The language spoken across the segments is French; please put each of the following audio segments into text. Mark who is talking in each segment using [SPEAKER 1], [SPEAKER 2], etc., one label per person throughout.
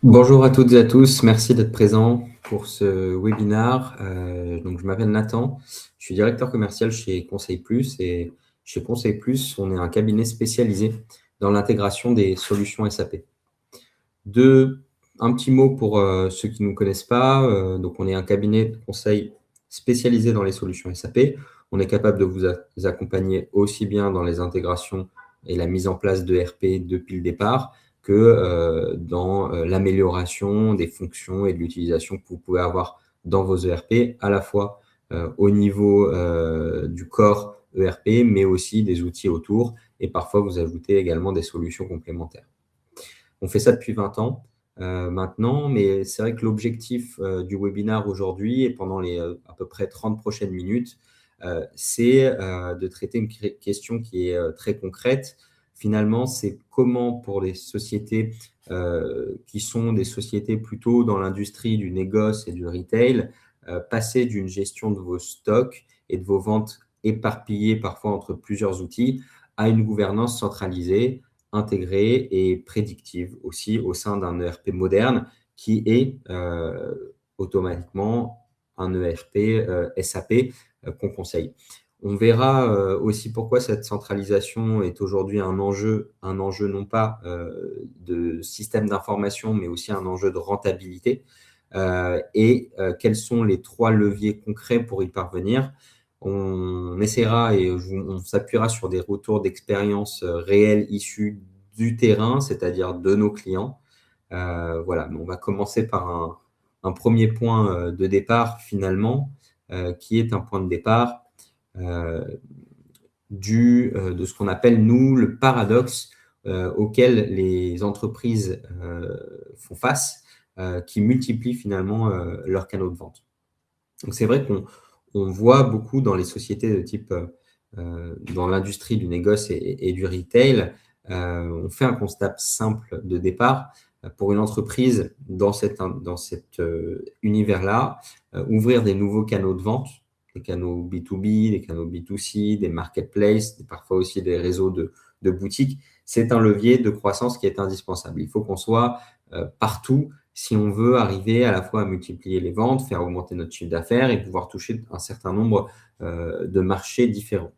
[SPEAKER 1] Bonjour à toutes et à tous, merci d'être présents pour ce webinaire. Donc, je m'appelle Nathan, je suis directeur commercial chez Conseil Plus et chez Conseil Plus, on est un cabinet spécialisé dans l'intégration des solutions SAP. Un petit mot pour ceux qui ne nous connaissent pas. Donc, on est un cabinet de conseil spécialisé dans les solutions SAP. On est capable de vous accompagner aussi bien dans les intégrations et la mise en place de RP depuis le départ que dans l'amélioration des fonctions et de l'utilisation que vous pouvez avoir dans vos ERP, à la fois au niveau du corps ERP, mais aussi des outils autour. Et parfois, vous ajoutez également des solutions complémentaires. On fait ça depuis 20 ans maintenant, mais c'est vrai que l'objectif du webinaire aujourd'hui et pendant les à peu près 30 prochaines minutes, c'est de traiter une question qui est très concrète. Finalement, c'est comment pour les sociétés qui sont des sociétés plutôt dans l'industrie du négoce et du retail, passer d'une gestion de vos stocks et de vos ventes éparpillées parfois entre plusieurs outils à une gouvernance centralisée, intégrée et prédictive aussi au sein d'un ERP moderne qui est automatiquement un ERP SAP qu'on conseille. On verra aussi pourquoi cette centralisation est aujourd'hui un enjeu non pas de système d'information, mais aussi un enjeu de rentabilité. Quels sont les 3 leviers concrets pour y parvenir. On essaiera et on s'appuiera sur des retours d'expérience réels issus du terrain, c'est-à-dire de nos clients. Voilà, on va commencer par un premier point de départ finalement, qui est un point de départ de ce qu'on appelle, nous, le paradoxe auquel les entreprises font face, qui multiplient finalement leurs canaux de vente. Donc, c'est vrai qu'on voit beaucoup dans les sociétés de type, dans l'industrie du négoce et du retail, on fait un constat simple de départ. Pour une entreprise dans cet univers-là, ouvrir des nouveaux canaux de vente, des canaux B2B, des canaux B2C, des marketplaces, parfois aussi des réseaux de boutiques, c'est un levier de croissance qui est indispensable. Il faut qu'on soit partout si on veut arriver à la fois à multiplier les ventes, faire augmenter notre chiffre d'affaires et pouvoir toucher un certain nombre de marchés différents.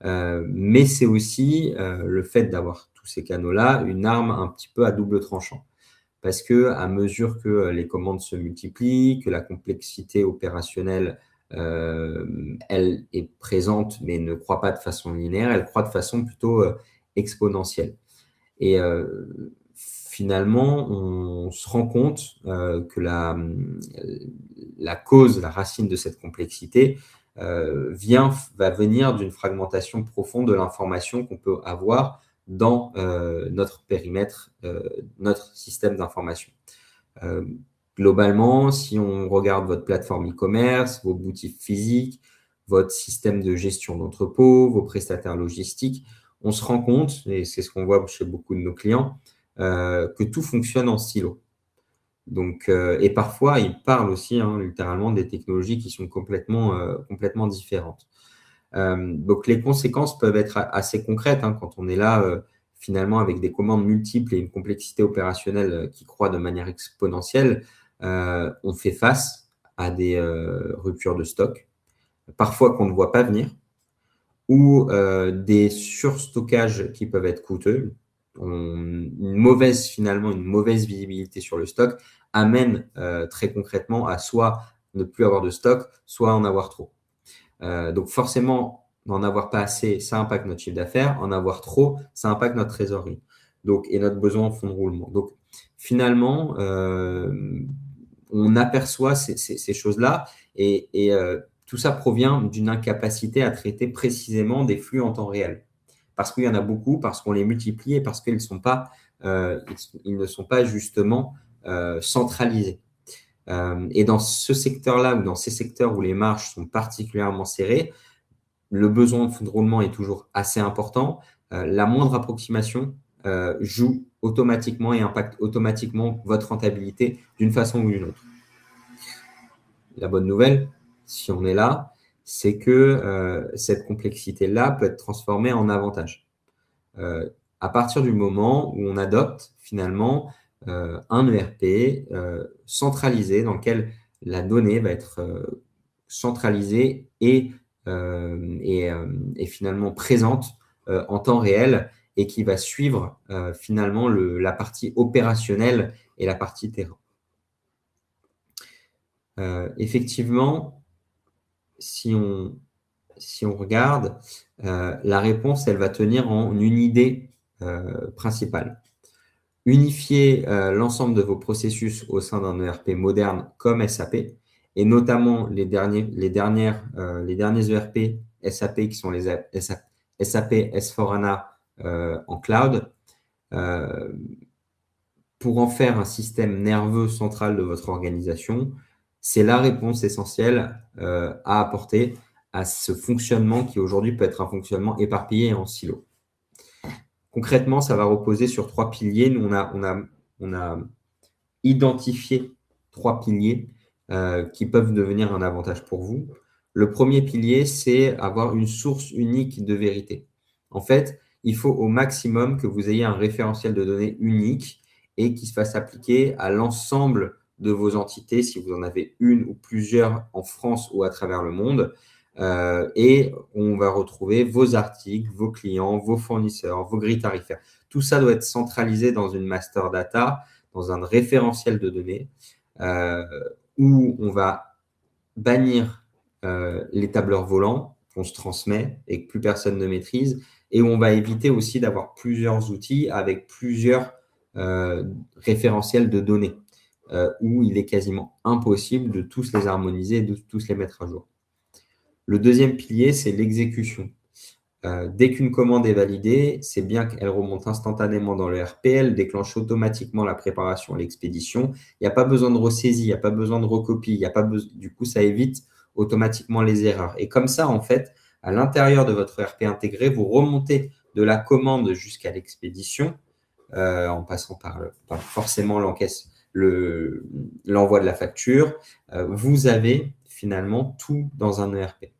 [SPEAKER 1] Mais c'est aussi le fait d'avoir tous ces canaux-là, une arme un petit peu à double tranchant. Parce qu'à mesure que les commandes se multiplient, que la complexité opérationnelle, elle est présente, mais ne croît pas de façon linéaire, elle croît de façon plutôt exponentielle. Et finalement, on se rend compte que la cause, la racine de cette complexité va venir d'une fragmentation profonde de l'information qu'on peut avoir dans notre périmètre, notre système d'information. Globalement, si on regarde votre plateforme e-commerce, vos boutiques physiques, votre système de gestion d'entrepôt, vos prestataires logistiques, on se rend compte, et c'est ce qu'on voit chez beaucoup de nos clients, que tout fonctionne en silo. Donc, et parfois, ils parlent aussi littéralement des technologies qui sont complètement différentes. Donc, les conséquences peuvent être assez concrètes quand on est là finalement avec des commandes multiples et une complexité opérationnelle qui croît de manière exponentielle. On fait face à des ruptures de stock, parfois qu'on ne voit pas venir, ou des surstockages qui peuvent être coûteux. Une mauvaise visibilité sur le stock amène très concrètement à soit ne plus avoir de stock, soit en avoir trop. Donc forcément, n'en avoir pas assez, ça impacte notre chiffre d'affaires. En avoir trop, ça impacte notre trésorerie et notre besoin en fonds de roulement. Donc finalement, on aperçoit ces choses-là et tout ça provient d'une incapacité à traiter précisément des flux en temps réel. Parce qu'il y en a beaucoup, parce qu'on les multiplie et parce qu'ils ne sont pas justement centralisés. Et dans ce secteur-là, ou dans ces secteurs où les marges sont particulièrement serrées, le besoin de fonds de roulement est toujours assez important. La moindre approximation joue automatiquement et impacte automatiquement votre rentabilité d'une façon ou d'une autre. La bonne nouvelle, si on est là, c'est que cette complexité-là peut être transformée en avantage. à partir du moment où on adopte finalement un ERP centralisé dans lequel la donnée va être centralisée et finalement présente en temps réel et qui va suivre finalement la partie opérationnelle et la partie terrain. Effectivement, si on regarde, la réponse, elle va tenir en une idée principale. Unifier l'ensemble de vos processus au sein d'un ERP moderne comme SAP, et notamment les derniers ERP SAP qui sont les SAP S/4HANA en cloud, pour en faire un système nerveux central de votre organisation. C'est la réponse essentielle à apporter à ce fonctionnement qui aujourd'hui peut être un fonctionnement éparpillé et en silo. Concrètement, ça va reposer sur 3 piliers. Nous, on a identifié 3 piliers qui peuvent devenir un avantage pour vous. Le premier pilier, c'est avoir une source unique de vérité. En fait, il faut au maximum que vous ayez un référentiel de données unique et qui se fasse appliquer à l'ensemble de vos entités, si vous en avez une ou plusieurs en France ou à travers le monde. Et on va retrouver vos articles, vos clients, vos fournisseurs, vos grilles tarifaires. Tout ça doit être centralisé dans une master data, dans un référentiel de données, où on va bannir les tableurs volants qu'on se transmet et que plus personne ne maîtrise, et où on va éviter aussi d'avoir plusieurs outils avec plusieurs référentiels de données, où il est quasiment impossible de tous les harmoniser et de tous les mettre à jour. Le deuxième pilier, c'est l'exécution. Dès qu'une commande est validée, c'est bien qu'elle remonte instantanément dans le RP, elle déclenche automatiquement la préparation à l'expédition. Il n'y a pas besoin de ressaisie, il n'y a pas besoin de recopie. Du coup, ça évite automatiquement les erreurs. Et comme ça, en fait, à l'intérieur de votre RP intégré, vous remontez de la commande jusqu'à l'expédition, en passant par forcément l'envoi de la facture. Vous avez finalement tout dans un ERP.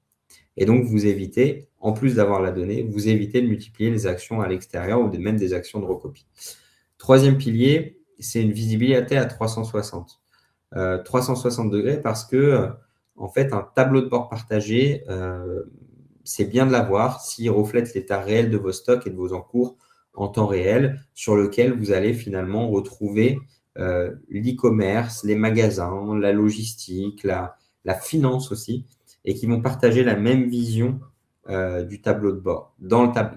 [SPEAKER 1] Et donc, vous évitez, en plus d'avoir la donnée, vous évitez de multiplier les actions à l'extérieur ou même des actions de recopie. Troisième pilier, c'est une visibilité à 360. 360 degrés parce que, en fait, un tableau de bord partagé, c'est bien de l'avoir s'il reflète l'état réel de vos stocks et de vos encours en temps réel, sur lequel vous allez finalement retrouver l'e-commerce, les magasins, la logistique, la finance aussi, et qui vont partager la même vision du tableau de bord.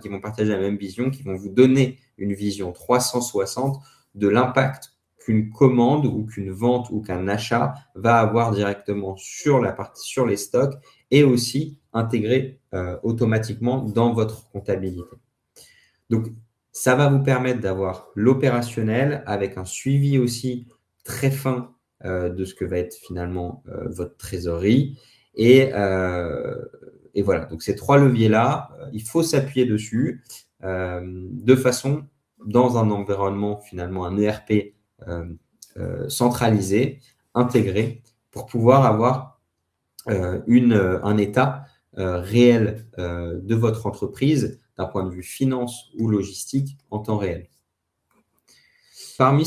[SPEAKER 1] Qui vont partager la même vision, qui vont vous donner une vision 360 de l'impact qu'une commande ou qu'une vente ou qu'un achat va avoir directement sur les stocks et aussi intégré automatiquement dans votre comptabilité. Donc, ça va vous permettre d'avoir l'opérationnel avec un suivi aussi très fin de ce que va être finalement votre trésorerie. Et voilà, donc ces 3 leviers-là, il faut s'appuyer dessus de façon, dans un environnement finalement, un ERP centralisé, intégré, pour pouvoir avoir un état réel de votre entreprise d'un point de vue finance ou logistique en temps réel. Parmi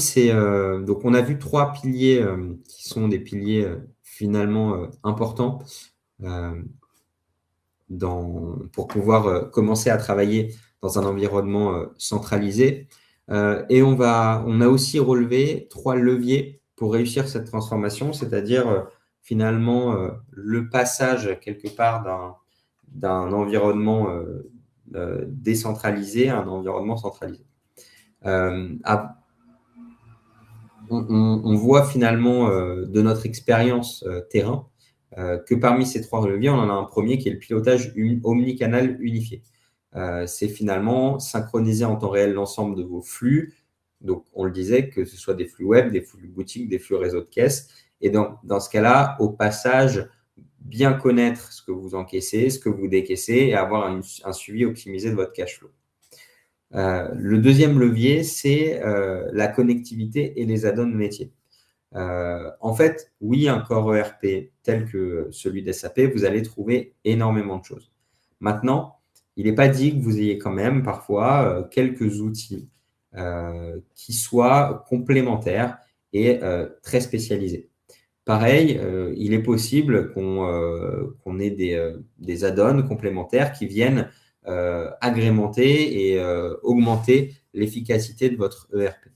[SPEAKER 1] donc on a vu 3 piliers qui sont des piliers finalement importants pour pouvoir commencer à travailler dans un environnement centralisé. Et on a aussi relevé 3 leviers pour réussir cette transformation, c'est-à-dire finalement le passage quelque part d'un environnement décentralisé à un environnement centralisé. On voit finalement de notre expérience terrain que parmi ces 3 leviers, on en a un premier qui est le pilotage omnicanal unifié. C'est finalement synchroniser en temps réel l'ensemble de vos flux. Donc, on le disait, que ce soit des flux web, des flux boutiques, des flux réseau de caisse. Et dans ce cas-là, au passage, bien connaître ce que vous encaissez, ce que vous décaissez et avoir un suivi optimisé de votre cash flow. Le deuxième levier, c'est la connectivité et les add-ons métiers. En fait, oui, un corps ERP tel que celui d'SAP, vous allez trouver énormément de choses. Maintenant, il n'est pas dit que vous ayez quand même parfois quelques outils qui soient complémentaires et très spécialisés. Pareil, il est possible qu'on ait des add-ons complémentaires qui viennent agrémenter et augmenter l'efficacité de votre ERP.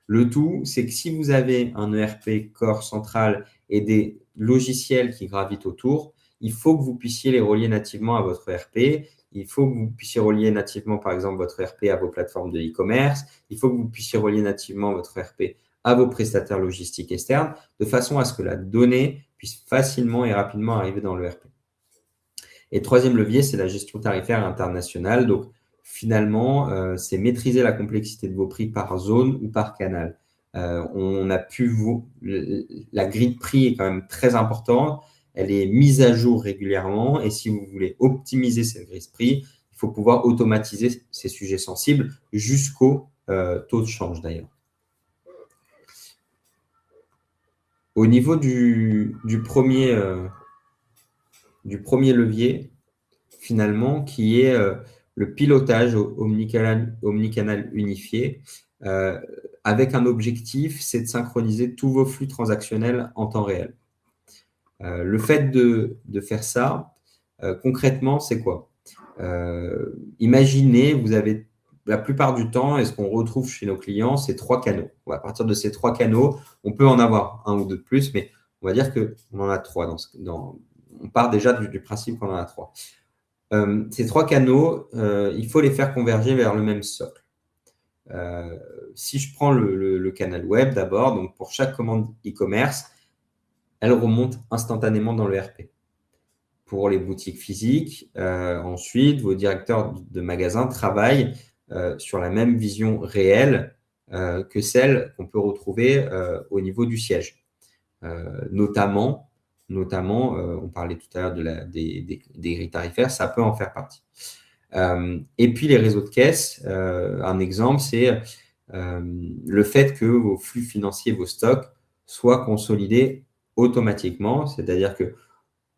[SPEAKER 1] Le tout, c'est que si vous avez un ERP corps central et des logiciels qui gravitent autour, il faut que vous puissiez les relier nativement à votre ERP. Il faut que vous puissiez relier nativement, par exemple, votre ERP à vos plateformes de e-commerce. Il faut que vous puissiez relier nativement votre ERP à vos prestataires logistiques externes, de façon à ce que la donnée puisse facilement et rapidement arriver dans l'ERP. Et troisième levier, c'est la gestion tarifaire internationale. Donc, finalement, c'est maîtriser la complexité de vos prix par zone ou par canal. On a pu la grille de prix est quand même très importante. Elle est mise à jour régulièrement. Et si vous voulez optimiser cette grille de prix, il faut pouvoir automatiser ces sujets sensibles jusqu'au taux de change d'ailleurs. Au niveau du premier levier, finalement, qui est le pilotage omnicanal unifié, avec un objectif, c'est de synchroniser tous vos flux transactionnels en temps réel. Le fait de faire ça, concrètement, c'est quoi? Imaginez, vous avez la plupart du temps, et ce qu'on retrouve chez nos clients, c'est 3 canaux. À partir de ces 3 canaux, on peut en avoir un ou deux de plus, mais on va dire qu'on en a 3. On part déjà du principe qu'on en a 3. Ces 3 canaux, il faut les faire converger vers le même socle. Si je prends le canal web d'abord, donc pour chaque commande e-commerce, elle remonte instantanément dans le RP. Pour les boutiques physiques, ensuite, vos directeurs de magasins travaillent sur la même vision réelle que celle qu'on peut retrouver au niveau du siège. Notamment, on parlait tout à l'heure des grilles tarifaires, ça peut en faire partie. Et puis les réseaux de caisse, un exemple, c'est le fait que vos flux financiers, vos stocks, soient consolidés automatiquement, c'est-à-dire que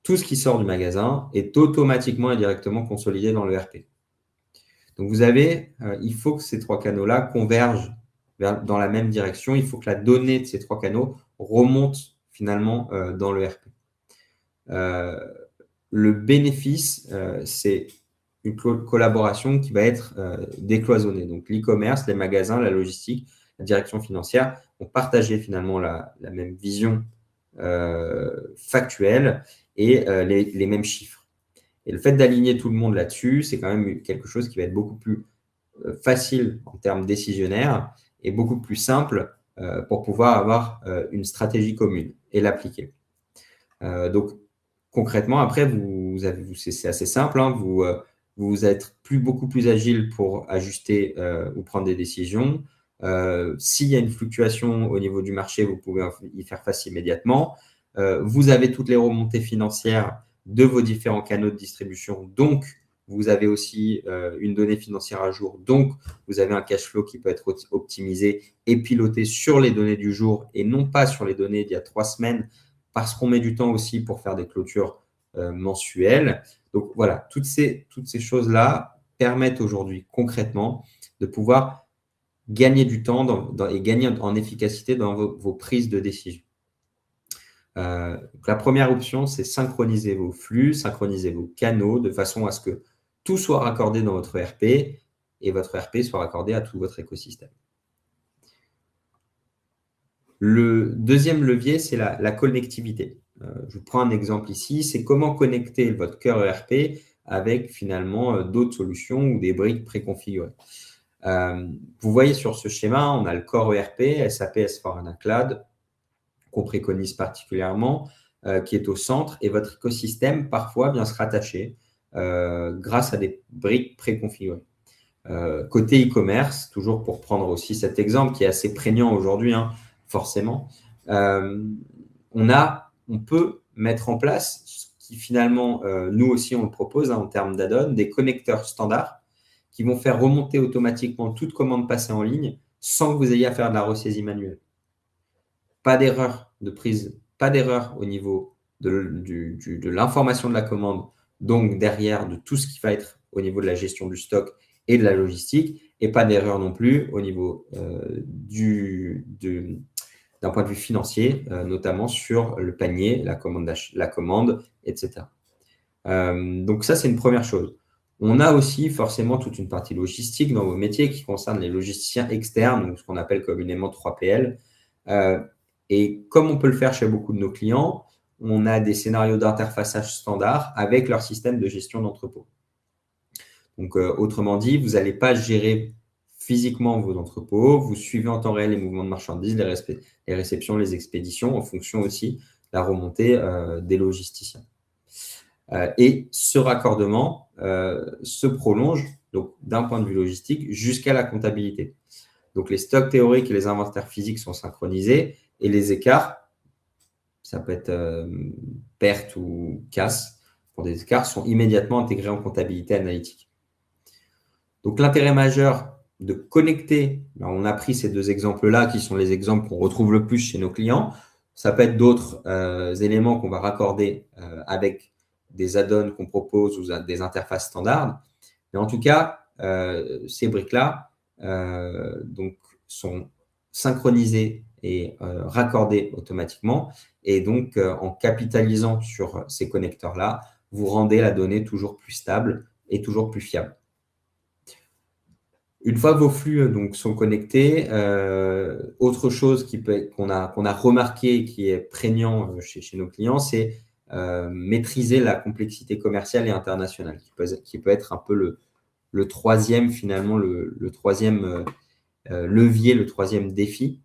[SPEAKER 1] tout ce qui sort du magasin est automatiquement et directement consolidé dans le RP. Donc il faut que ces 3 canaux-là convergent dans la même direction. Il faut que la donnée de ces 3 canaux remonte finalement dans le RP. Le bénéfice, c'est une collaboration qui va être décloisonnée. Donc, l'e-commerce, les magasins, la logistique, la direction financière ont partagé finalement la même vision factuelle et les mêmes chiffres. Et le fait d'aligner tout le monde là-dessus, c'est quand même quelque chose qui va être beaucoup plus facile en termes décisionnaires et beaucoup plus simple pour pouvoir avoir une stratégie commune et l'appliquer. Donc, concrètement, après, c'est assez simple. Hein, vous êtes beaucoup plus agile pour ajuster ou prendre des décisions. S'il y a une fluctuation au niveau du marché, vous pouvez y faire face immédiatement. Vous avez toutes les remontées financières de vos différents canaux de distribution. Donc, vous avez aussi une donnée financière à jour. Donc, vous avez un cash flow qui peut être optimisé et piloté sur les données du jour et non pas sur les données d'il y a 3 semaines, parce qu'on met du temps aussi pour faire des clôtures mensuelles. Donc, voilà, toutes ces choses-là permettent aujourd'hui concrètement de pouvoir gagner du temps et gagner en efficacité dans vos prises de décision. Donc la première option, c'est synchroniser vos flux, synchroniser vos canaux de façon à ce que tout soit raccordé dans votre ERP et votre ERP soit raccordé à tout votre écosystème. Le deuxième levier, c'est la connectivité. Je vous prends un exemple ici, c'est comment connecter votre cœur ERP avec finalement d'autres solutions ou des briques préconfigurées. Vous voyez sur ce schéma, on a le corps ERP, SAP S/4HANA Cloud, qu'on préconise particulièrement, qui est au centre, et votre écosystème parfois vient se rattacher grâce à des briques préconfigurées. Côté e-commerce, toujours pour prendre aussi cet exemple qui est assez prégnant aujourd'hui, hein, forcément, on peut mettre en place, ce qui finalement, nous aussi on le propose hein, en termes d'add-on, des connecteurs standards qui vont faire remonter automatiquement toute commande passée en ligne sans que vous ayez à faire de la ressaisie manuelle. Pas d'erreur de prise, pas d'erreur au niveau de l'information de la commande, donc derrière de tout ce qui va être au niveau de la gestion du stock et de la logistique, et pas d'erreur non plus au niveau d'un point de vue financier, notamment sur le panier, la commande, etc. Donc ça, c'est une première chose. On a aussi forcément toute une partie logistique dans vos métiers qui concerne les logisticiens externes, donc ce qu'on appelle communément 3PL. Et comme on peut le faire chez beaucoup de nos clients, on a des scénarios d'interfaçage standard avec leur système de gestion d'entrepôt. Donc, autrement dit, vous n'allez pas gérer physiquement vos entrepôts, vous suivez en temps réel les mouvements de marchandises, les réceptions, les expéditions, en fonction aussi de la remontée des logisticiens. Et ce raccordement se prolonge donc d'un point de vue logistique jusqu'à la comptabilité. Donc, les stocks théoriques et les inventaires physiques sont synchronisés et les écarts, ça peut être perte ou casse, pour des écarts, sont immédiatement intégrés en comptabilité analytique. Donc, l'intérêt majeur de connecter, on a pris ces deux exemples-là qui sont les exemples qu'on retrouve le plus chez nos clients. Ça peut être d'autres éléments qu'on va raccorder avec des add-ons qu'on propose ou des interfaces standards. Mais en tout cas, ces briques-là donc, sont synchronisées et raccordées automatiquement. Et donc, en capitalisant sur ces connecteurs-là, vous rendez la donnée toujours plus stable et toujours plus fiable. Une fois que vos flux donc, sont connectés, autre chose qu'on a remarqué qui est prégnant chez nos clients, c'est maîtriser la complexité commerciale et internationale, qui peut être un peu le troisième, finalement, le troisième levier, le troisième défi.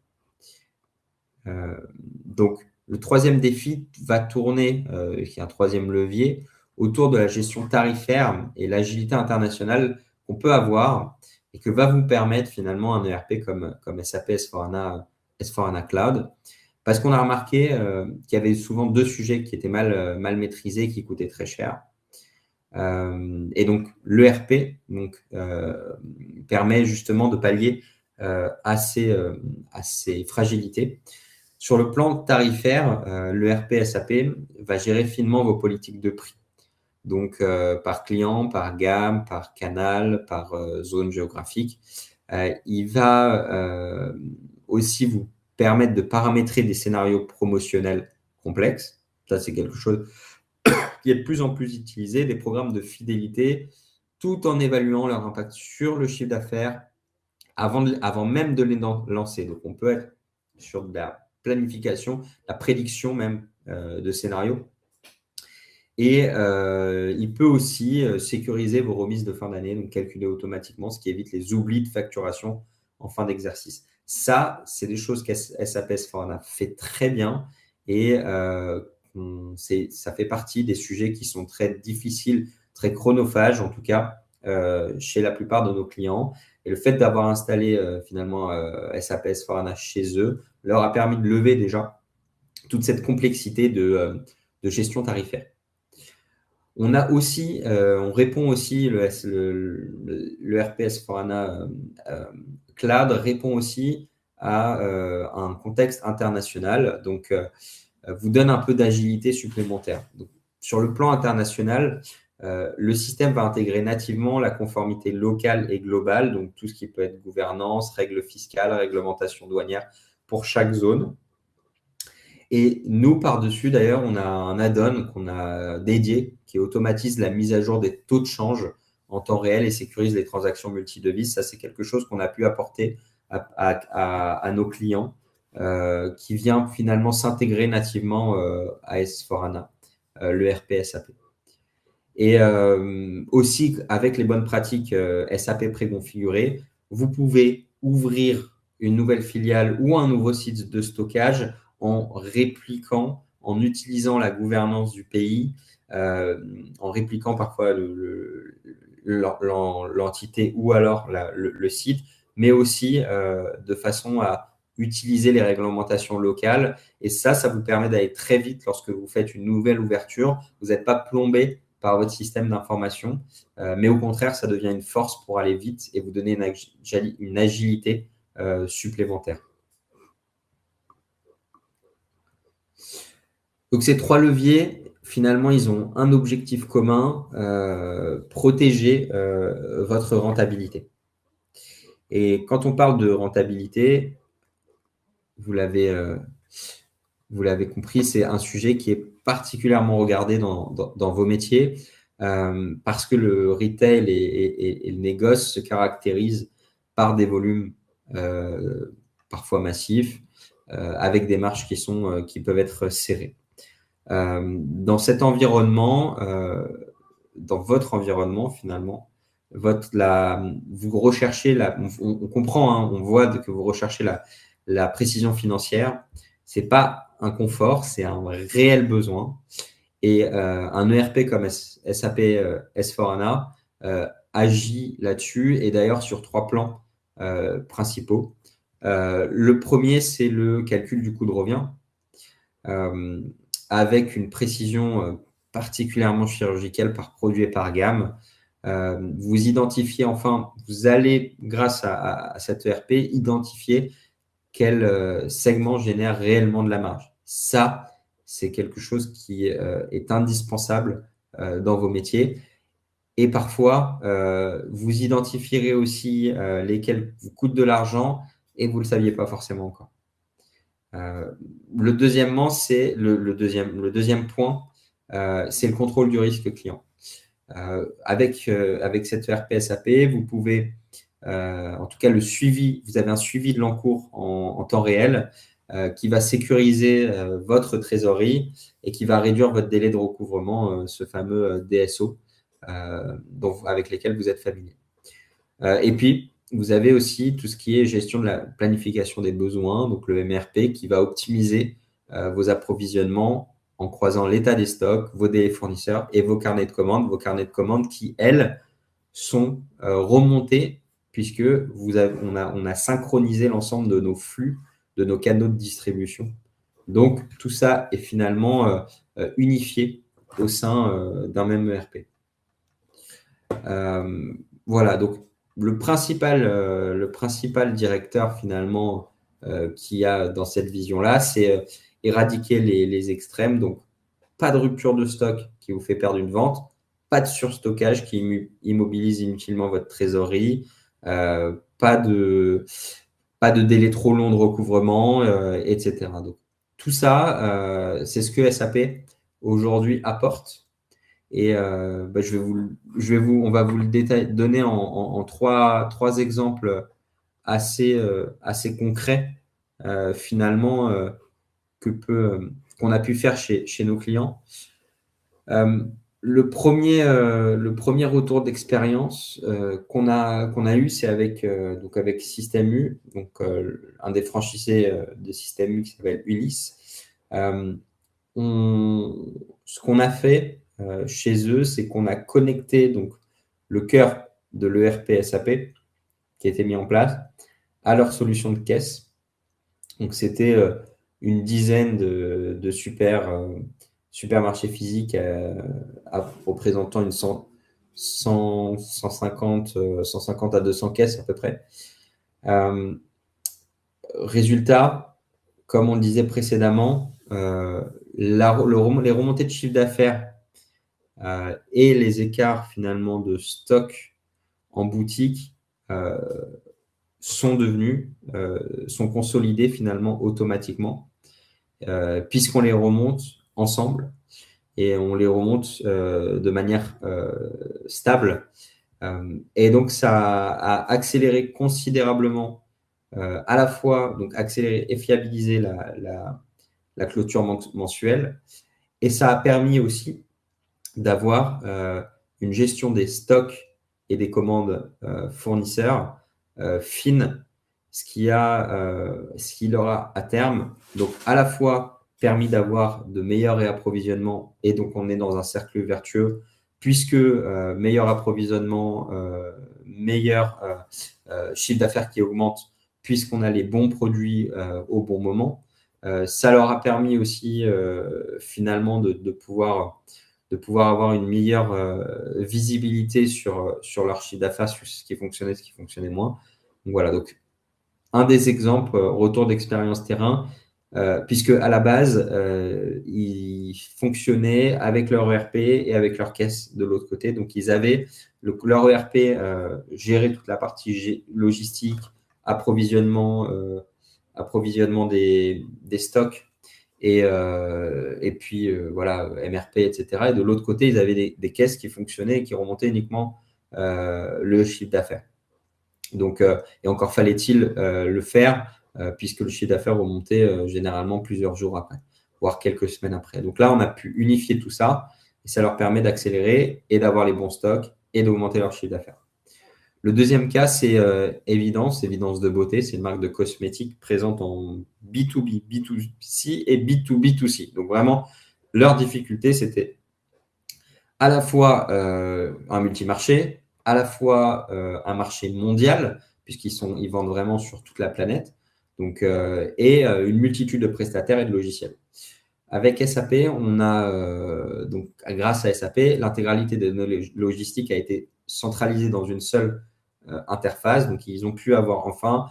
[SPEAKER 1] Donc, le troisième défi va tourner, qui est un troisième levier, autour de la gestion tarifaire et l'agilité internationale qu'on peut avoir et que va vous permettre finalement un ERP comme SAP S/4HANA Cloud. Parce qu'on a remarqué qu'il y avait souvent deux sujets qui étaient mal maîtrisés, qui coûtaient très cher. Et donc, l'ERP permet justement de pallier à ces fragilités. Sur le plan tarifaire, l'ERP SAP va gérer finement vos politiques de prix. Donc, par client, par gamme, par canal, par zone géographique. Il va aussi vous permettre de paramétrer des scénarios promotionnels complexes. Ça, c'est quelque chose qui est de plus en plus utilisé, des programmes de fidélité, tout en évaluant leur impact sur le chiffre d'affaires avant même de les lancer. Donc, on peut être sur de la planification, la prédiction même de scénarios. Et il peut aussi sécuriser vos remises de fin d'année, donc calculer automatiquement, ce qui évite les oublis de facturation en fin d'exercice. Ça, c'est des choses qu'SAP S/4HANA fait très bien et ça fait partie des sujets qui sont très difficiles, très chronophages, en tout cas, chez la plupart de nos clients. Et le fait d'avoir installé finalement SAP S/4HANA chez eux leur a permis de lever déjà toute cette complexité de gestion tarifaire. On répond aussi, le ERP S/4HANA Cloud répond aussi à un contexte international, donc vous donne un peu d'agilité supplémentaire. Donc, sur le plan international, le système va intégrer nativement la conformité locale et globale, donc tout ce qui peut être gouvernance, règles fiscales, réglementation douanière pour chaque zone. Et nous, par-dessus, d'ailleurs, on a un add-on qu'on a dédié qui automatise la mise à jour des taux de change en temps réel et sécurise les transactions multidevises. Ça, c'est quelque chose qu'on a pu apporter à nos clients qui vient finalement s'intégrer nativement à S/4HANA, l'ERP SAP. Et aussi, avec les bonnes pratiques SAP préconfigurées, vous pouvez ouvrir une nouvelle filiale ou un nouveau site de stockage en répliquant, en utilisant la gouvernance du pays, en répliquant parfois l'entité ou alors le site, mais aussi de façon à utiliser les réglementations locales. Et ça vous permet d'aller très vite lorsque vous faites une nouvelle ouverture. Vous n'êtes pas plombé par votre système d'information, mais au contraire, ça devient une force pour aller vite et vous donner une agilité supplémentaire. Donc, ces trois leviers finalement, ils ont un objectif commun, protéger votre rentabilité. Et quand on parle de rentabilité, vous l'avez compris, c'est un sujet qui est particulièrement regardé dans vos métiers parce que le retail et le négoce se caractérisent par des volumes parfois massifs avec des marges qui peuvent être serrées. Dans cet environnement, dans votre environnement finalement, vous recherchez on comprend, hein, on voit que vous recherchez la précision financière. C'est pas un confort, c'est un réel besoin. Et un ERP comme SAP S4HANA agit là-dessus et d'ailleurs sur 3 plans principaux. Le premier, c'est le calcul du coût de revient avec une précision particulièrement chirurgicale par produit et par gamme. Vous identifiez, enfin, vous allez, grâce à cette ERP, identifier quel segment génère réellement de la marge. Ça, c'est quelque chose qui est indispensable dans vos métiers. Et parfois, vous identifierez aussi lesquels vous coûtent de l'argent et vous ne le saviez pas forcément encore. Le deuxième point, c'est le contrôle du risque client. Avec cette ERP SAP, vous pouvez, en tout cas le suivi, vous avez un suivi de l'encours en temps réel qui va sécuriser votre trésorerie et qui va réduire votre délai de recouvrement, ce fameux DSO avec lesquels vous êtes familier. Et puis, vous avez aussi tout ce qui est gestion de la planification des besoins, donc le MRP qui va optimiser vos approvisionnements en croisant l'état des stocks, vos délais fournisseurs et vos carnets de commandes qui, elles, sont remontés puisque on a synchronisé l'ensemble de nos flux, de nos canaux de distribution. Donc, tout ça est finalement unifié au sein d'un même ERP. Voilà, donc le principal directeur finalement qu'il y a dans cette vision-là, c'est éradiquer les extrêmes. Donc, pas de rupture de stock qui vous fait perdre une vente, pas de surstockage qui immobilise inutilement votre trésorerie, pas de délai trop long de recouvrement, etc. Donc, tout ça, c'est ce que SAP aujourd'hui apporte. Et on va vous le donner en trois exemples assez concrets finalement qu'on a pu faire chez nos clients. Le premier retour d'expérience qu'on a eu, c'est avec Système U, donc un des franchisés de Système U qui s'appelle Ulysse. Ce qu'on a fait chez eux, c'est qu'on a connecté donc le cœur de l'ERP SAP qui a été mis en place à leur solution de caisse. Donc, c'était une dizaine de supermarchés physiques représentant 150 à 200 caisses à peu près. Résultat, comme on le disait précédemment, les remontées de chiffre d'affaires et les écarts finalement de stock en boutique sont consolidés finalement automatiquement puisqu'on les remonte ensemble et on les remonte de manière stable. Et donc, ça a accéléré considérablement à la fois donc accélérer et fiabiliser la clôture mensuelle. Et ça a permis aussi d'avoir une gestion des stocks et des commandes fournisseurs fine, ce qui leur a à terme donc à la fois permis d'avoir de meilleurs réapprovisionnements et donc on est dans un cercle vertueux puisque meilleur approvisionnement, meilleur chiffre d'affaires qui augmente puisqu'on a les bons produits au bon moment. Ça leur a permis aussi finalement de pouvoir avoir une meilleure visibilité sur leur chiffre d'affaires, sur ce qui fonctionnait moins. Donc voilà, donc un des exemples, retour d'expérience terrain, puisque à la base, ils fonctionnaient avec leur ERP et avec leur caisse de l'autre côté. Donc, ils avaient leur ERP gérer toute la partie logistique, approvisionnement des stocks et puis voilà, MRP, etc. Et de l'autre côté, ils avaient des caisses qui fonctionnaient et qui remontaient uniquement le chiffre d'affaires. Donc, et encore fallait-il le faire puisque le chiffre d'affaires remontait généralement plusieurs jours après, voire quelques semaines après. Donc là, on a pu unifier tout ça et ça leur permet d'accélérer et d'avoir les bons stocks et d'augmenter leur chiffre d'affaires. Le deuxième cas, c'est Evidence de beauté. C'est une marque de cosmétiques présente en B2B, B2C et B2B2C. Donc vraiment, leur difficulté, c'était à la fois un multimarché, à la fois un marché mondial, puisqu'ils vendent vraiment sur toute la planète, donc, et une multitude de prestataires et de logiciels. Avec SAP, on a, donc, grâce à SAP, l'intégralité de nos logistiques a été centralisée dans une seule interface. Donc, ils ont pu avoir enfin,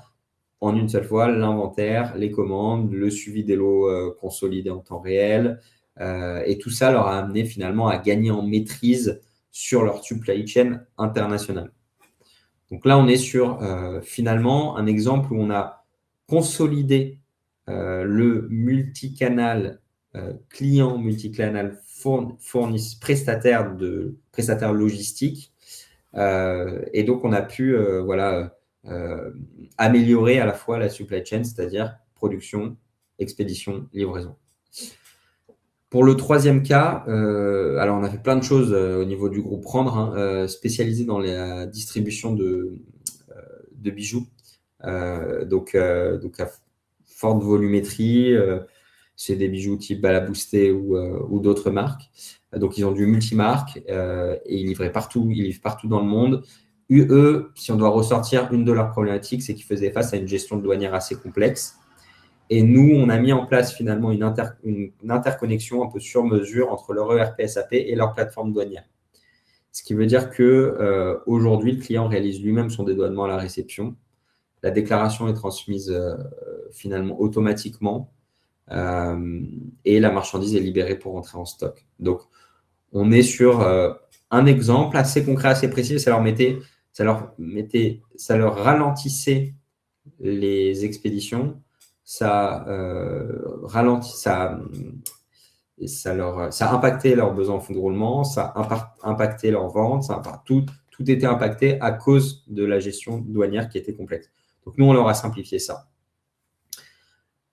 [SPEAKER 1] en une seule fois, l'inventaire, les commandes, le suivi des lots consolidés en temps réel. Et tout ça leur a amené finalement à gagner en maîtrise sur leur supply chain internationale. Donc là, on est sur finalement un exemple où on a consolidé le multicanal client, multicanal prestataire logistique. Et donc, on a pu voilà, améliorer à la fois la supply chain, c'est-à-dire production, expédition, livraison. Pour le troisième cas, alors on a fait plein de choses au niveau du groupe Prendre, hein, spécialisé dans la distribution de bijoux. Donc à forte volumétrie, c'est des bijoux type Balabousté ou d'autres marques. Donc ils ont du multimarque et ils livrent partout dans le monde. Eux, si on doit ressortir, une de leurs problématiques, c'est qu'ils faisaient face à une gestion douanière assez complexe. Et nous, on a mis en place finalement une interconnexion un peu sur mesure entre leur ERP SAP et leur plateforme douanière. Ce qui veut dire que aujourd'hui, le client réalise lui-même son dédouanement à la réception. La déclaration est transmise finalement automatiquement et la marchandise est libérée pour rentrer en stock. Donc, on est sur un exemple assez concret, assez précis. Ça leur ralentissait les expéditions. Ça impactait leurs besoins en fonds de roulement, ça impactait leurs ventes, tout était impacté à cause de la gestion douanière qui était complexe. Donc, nous, on leur a simplifié ça.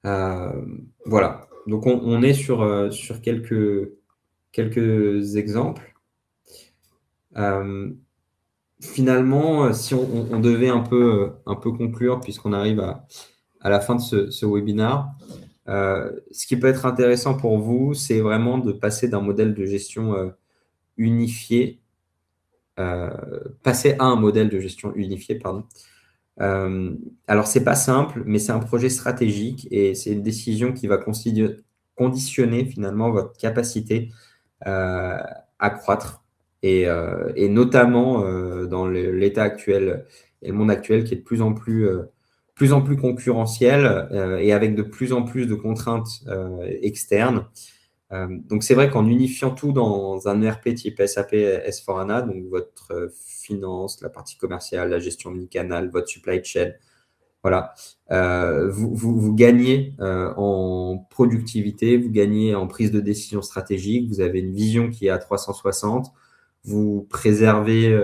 [SPEAKER 1] Voilà. Donc, on est sur quelques exemples. Finalement, si on devait un peu conclure, puisqu'on arrive à la fin de ce webinaire, ce qui peut être intéressant pour vous, c'est vraiment de passer d'un modèle de gestion unifié, passer à un modèle de gestion unifié, pardon. Alors, c'est pas simple, mais c'est un projet stratégique et c'est une décision qui va conditionner finalement votre capacité à croître et notamment dans l'état actuel et le monde actuel qui est de plus en plus concurrentiel et avec de plus en plus de contraintes externes. Donc, c'est vrai qu'en unifiant tout dans un ERP type SAP S4HANA, donc votre finance, la partie commerciale, la gestion omnicanal, votre supply chain, voilà, vous gagnez en productivité, vous gagnez en prise de décision stratégique, vous avez une vision qui est à 360, vous préservez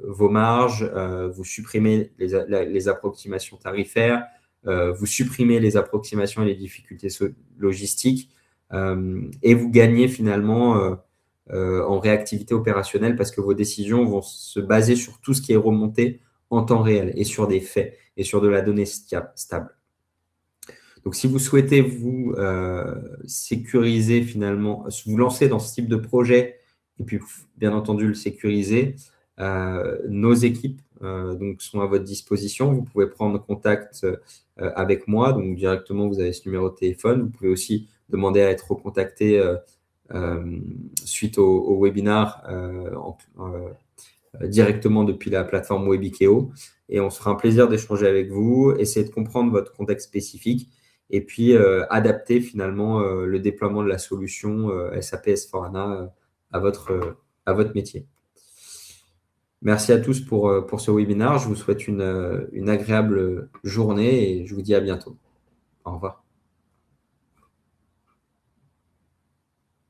[SPEAKER 1] vos marges, vous supprimez les approximations tarifaires, vous supprimez les approximations et les difficultés logistiques et vous gagnez finalement en réactivité opérationnelle parce que vos décisions vont se baser sur tout ce qui est remonté en temps réel et sur des faits et sur de la donnée stable. Donc, si vous souhaitez vous sécuriser finalement, vous lancer dans ce type de projet et puis bien entendu le sécuriser, nos équipes donc sont à votre disposition. Vous pouvez prendre contact avec moi, donc directement vous avez ce numéro de téléphone. Vous pouvez aussi demander à être recontacté suite au webinaire directement depuis la plateforme Webikeo et on se fera un plaisir d'échanger avec vous, essayer de comprendre votre contexte spécifique et puis adapter finalement le déploiement de la solution SAP S/4HANA à votre métier. Merci à tous pour ce webinaire. Je vous souhaite une agréable journée et je vous dis à bientôt. Au revoir.